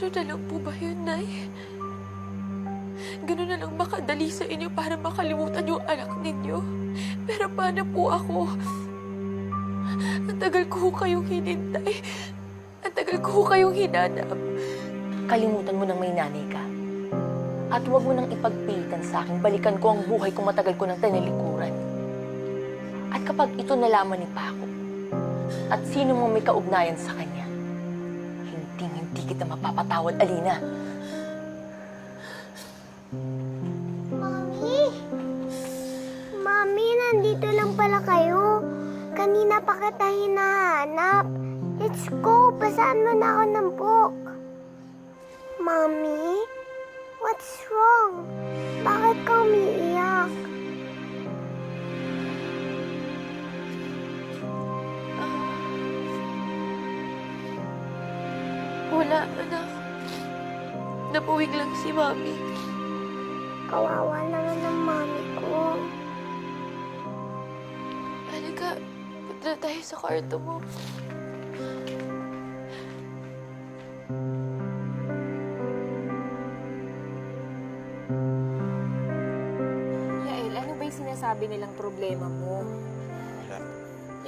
Ganun na lang po ba yun, Nay? Ganun na lang ba kadali sa inyo para makalimutan yung anak ninyo? Pero paano po ako? Ang tagal ko kayong hinintay. Ang tagal ko kayong hinanap. Kalimutan mo nang may nanay ka. At huwag mo nang ipagpilitan sa akin, balikan ko ang buhay kung matagal ko nang tinalikuran. At kapag ito nalaman ni Paco, at sino mo may kaugnayan sa kanya, hindi kita mapapatawad, Alina. Mami! Mami, nandito lang pala kayo. Kanina pa kita hinahanap. Let's go! Basaan mo na ako ng book. Mami? What's wrong? Bakit ka umiiyak? Wala, anak. Napuwing lang si Mami. Kawawa naman ang mami ko. Halika, punta tayo sa kwarto mo. Yael, ano ba yung sinasabi nilang problema mo?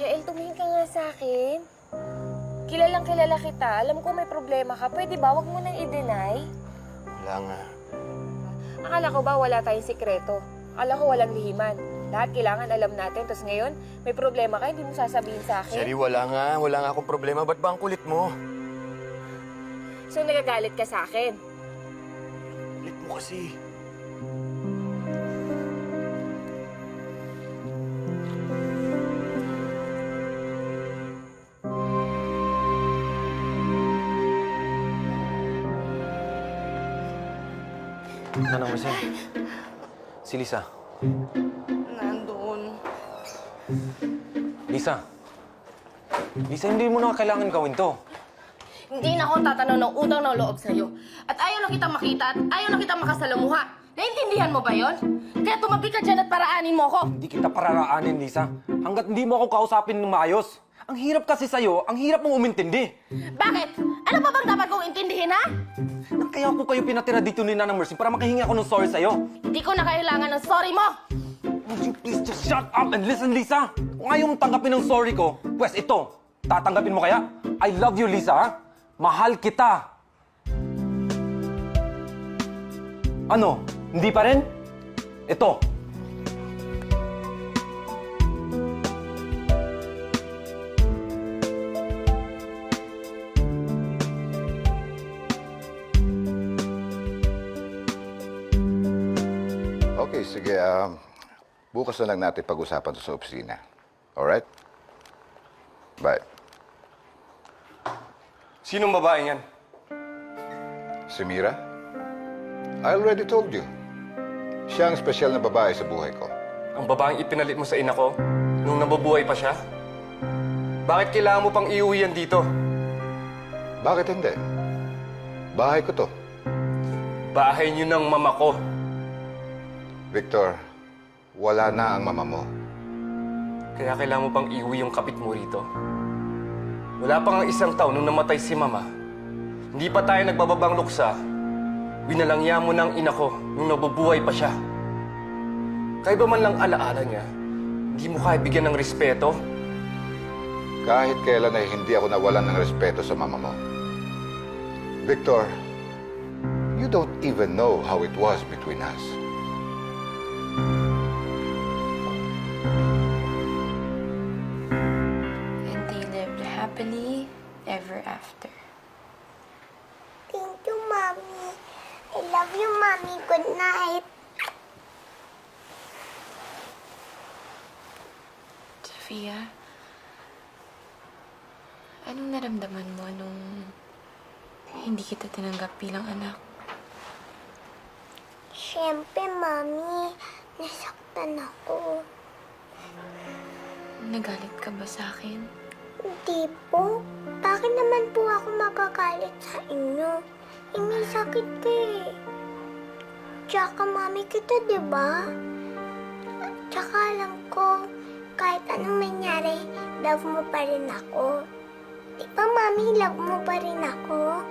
Yael, tumingin ka nga sa akin. Kilalang kilala kita. Alam ko may problema ka. Pwede ba? Huwag mo nang i-deny. Wala nga. Akala ko ba wala tayong sikreto? Akala ko walang lihiman. Lahat kailangan alam natin. Tapos ngayon, may problema ka, hindi mo sasabihin sa akin. Sherry, wala nga. Wala nga akong problema. Ba't ba ang kulit mo? So nagagalit ka sa akin? Kulit mo kasi. Ano naman siya? Si Lisa. Nandun. Lisa. Lisa, hindi mo na kailangan gawin to. Hindi na ako tatanaw ng utang ng loob sa'yo. At ayaw na kitang makita at ayaw na kitang makasalamuha. Naintindihan mo ba yon? Kaya tumabi ka dyan at paraanin mo ko. Hindi kita pararaanin, Lisa. Hanggat hindi mo ako kausapin ng maayos. Ang hirap kasi sa'yo, ang hirap mong umintindi. Bakit? Ano pa bang dapat kong intindihin, ha? Kaya ako kayo pinatira dito ni Nana Mercy para makahingi ako ng sorry sa'yo. Hindi ko na kailangan ng sorry mo. Would you please just shut up and listen, Lisa? Kung ayaw mong tanggapin ng sorry ko, pues ito, tatanggapin mo kaya? I love you, Lisa, ha? Mahal kita. Ano? Hindi pa rin? Ito. Okay, sige. Bukas na lang natin pag-usapan to sa opisina. Alright? Bye. Sinong babae yan? Si Mira? I already told you. Siya ang espesyal na babae sa buhay ko. Ang babaeng ipinalit mo sa ina ko nung nabubuhay pa siya? Bakit kailangan mo pang iuwi yan dito? Bakit hindi? Bahay ko to. Bahay niyo ng mama ko. Victor, wala na ang mama mo. Kaya kailangan mo pang iuwi yung kapit mo rito. Wala pa nga isang taon nung namatay si mama. Hindi pa tayo nagbababang luksa. Binalangya mo ng ina ko nung nabubuhay pa siya. Kaya ba man lang alaala niya, hindi mo kaya bigyan ng respeto? Kahit kailan ay hindi ako nawalan ng respeto sa mama mo. Victor, you don't even know how it was between us. And they lived happily ever after. Thank you, Mommy. I love you, Mommy. Good night. Sofia, anong naramdaman mo nung hindi kita tinanggap bilang anak? Siyempre, Mommy. Nasaktan ako. Nagalit ka ba sa akin? Hindi po. Bakit naman po ako magagalit sa inyo? May sakit ka eh. Tsaka mami kita, di ba? Tsaka alam ko, kahit anong mangyari, love mo pa rin ako. Di ba, mami, love mo pa rin ako?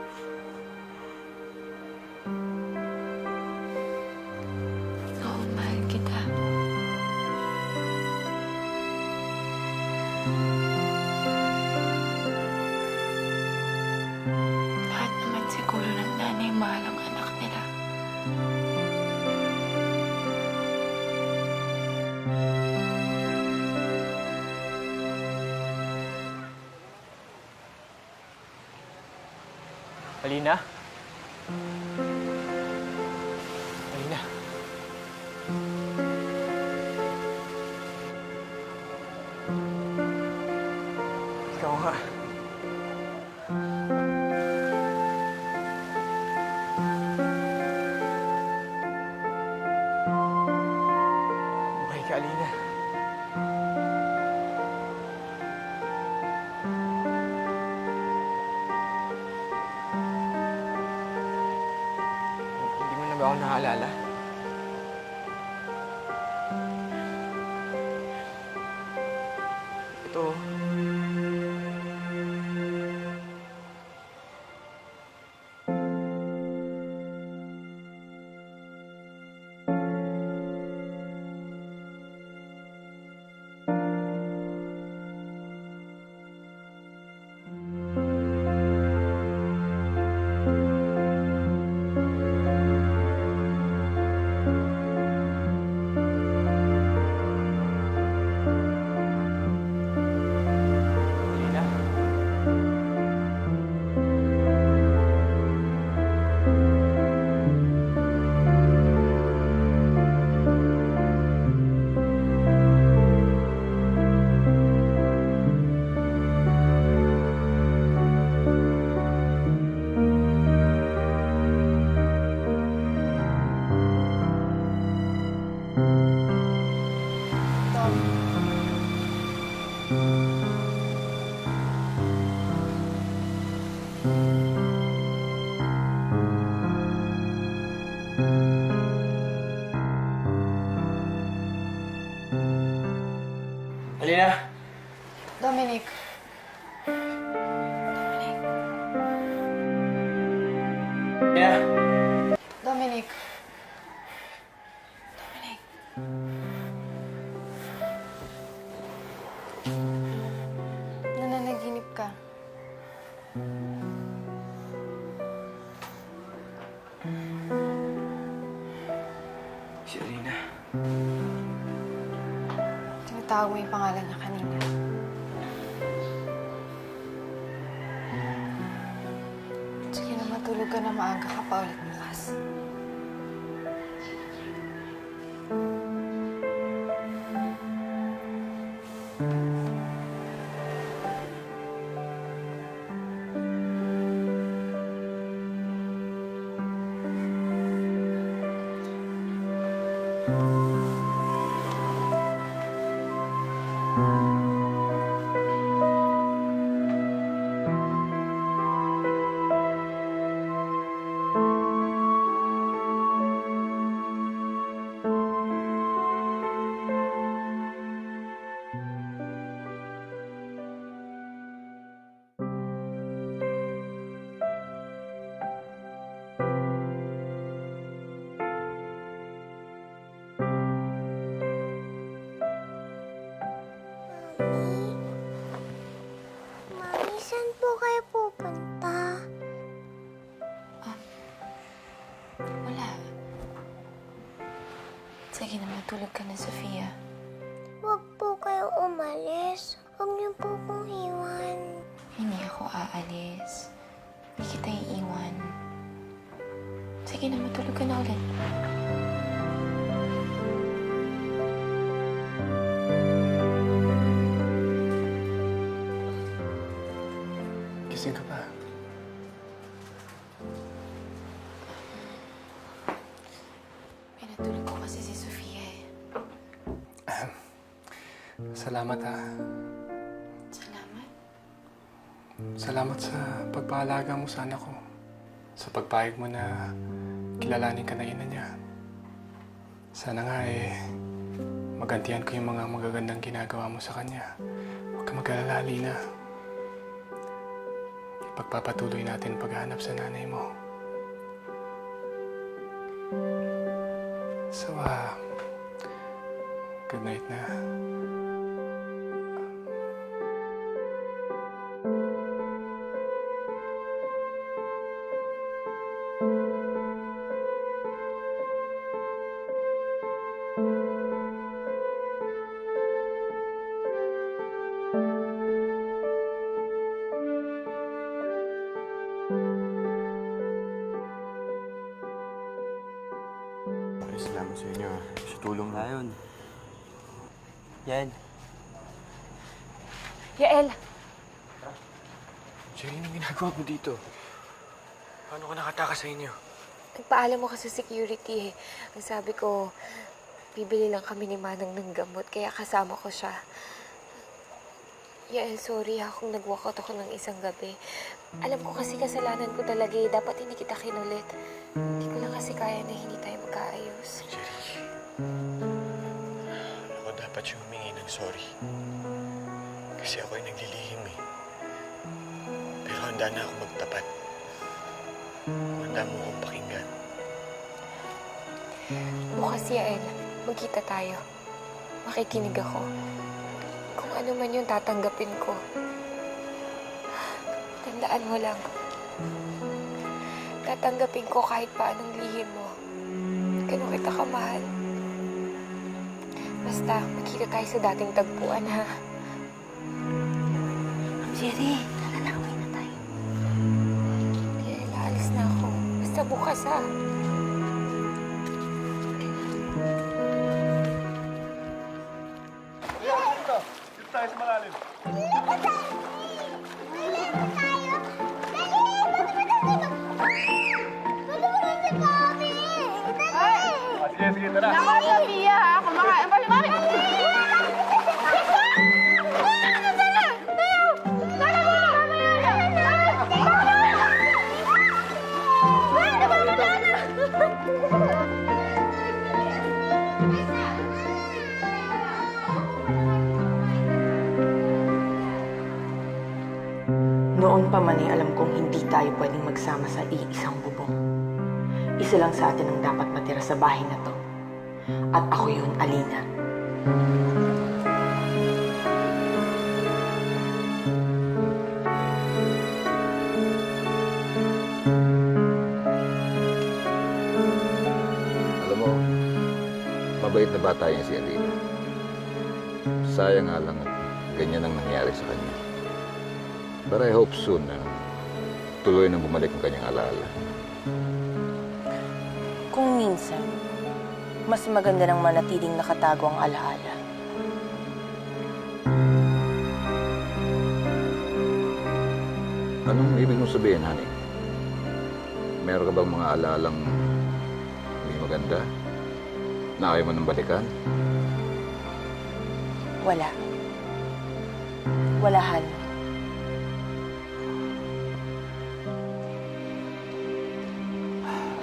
Alina? Alina? Ikaw nga. Buhay ka, Alina. Hindi mo na ba ako nakaalala? Ito. Alina? Alina? Dominic. Alina? Dominic. Nananaginip ka. Si Alina. Tinatawag mo yung pangalan niya kanina. Sige na, matulog ka na, maaga ka pa ulit bukas. Mami, saan po kayo pupunta? Wala. Sige na, matulog ka na, Sofia. Huwag po kayo umalis. Huwag niyo po kong iwan. Hindi ako aalis. Hindi kita iiwan. Sige na, matulog ka na ulit. Gising ka pa. Pinatulog ko kasi si Sofia eh. Salamat ha. Salamat. Salamat sa pagpaalaga mo sa anak ko. Sa pagpayag mo na kilalanin ka na ina niya. Sana nga magantihan ko yung mga magagandang ginagawa mo sa kanya. Huwag ka mag-alala, Alina. Ipagpapatuloy natin paghahanap sa nanay mo. So, good night na. Sa inyo, sa tulong na yun. Yan. Yael, Jerry, anong ginagawa mo dito? Paano ka nakatakas sa inyo? nagpaalam mo kasi sa security eh. Ang sabi ko, bibili lang kami ni Manang ng gamot, kaya kasama ko siya. Yael, sorry ha kung nag-walkout ako ng isang gabi. Alam ko kasi kasalanan ko talaga eh. Dapat hindi kita kinulit. Hindi ko lang kasi kaya na hindi tayo magkaayos. Jerry, ako dapat yung humingi ng sorry. Kasi ako yung naglilihim eh. Pero handa na ako magtapat. Handa mo akong pakinggan. Bukas, Yael, magkita tayo. Makikinig ako. Kung ano man yung tatanggapin ko. Tandaan mo lang. Tatanggapin ko kahit paanong lihim mo. Ganun kita kamahal. Basta, magkita tayo sa dating tagpuan, ha? Jerry, tara na, uwi na tayo. Yael, aalis na ako. Basta bukas, ha? Noon pa man ay alam kong hindi tayo pwedeng magsama sa iisang bubong. Isa lang sa atin ang dapat matira sa bahay na to. At ako yun, Alina. Alam mo, mabait na bata yan si Alina. Sayang nga lang at ganyan ang nangyari sa kanya. But I hope soon na tuloy nang bumalik ang kanyang alaala. Kung minsan, mas maganda ng manatiling nakatago ang alaala. Anong ibig mong sabihin, honey? Meron ka bang mga alaalang hindi maganda? Na ayaw mo nang balikan? Wala. Walahan.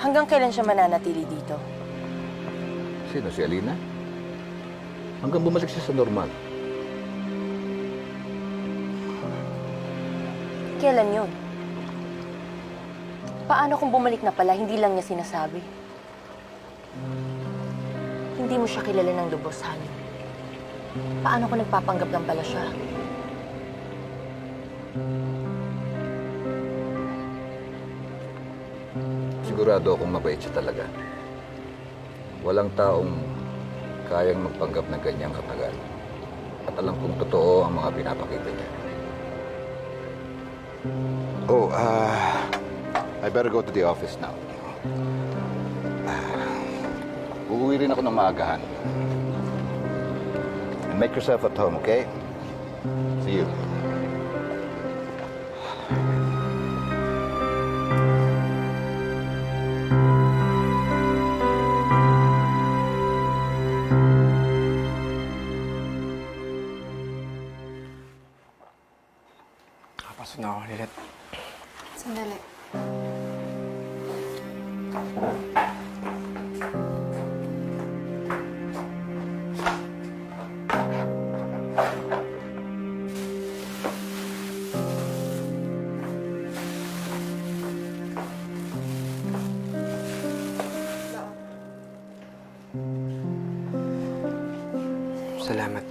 Hanggang kailan siya mananatili dito? Sino, si Alina? Hanggang bumalik siya sa normal. Kailan yun? Paano kung bumalik na pala, hindi lang niya sinasabi? Hindi mo siya kilala ng lubos, honey. Paano kung nagpapanggap lang pala siya? Sigurado akong mabait siya talaga. Walang taong kayang magpanggap ng ganyang katagal. At alam kong totoo ang mga pinapakita niya. Oh, I better go to the office now. Uuwi rin ako ng maagahan. And make yourself at home, okay? See you. Nakapasok na ako, Lilet. Sandali. Salamat.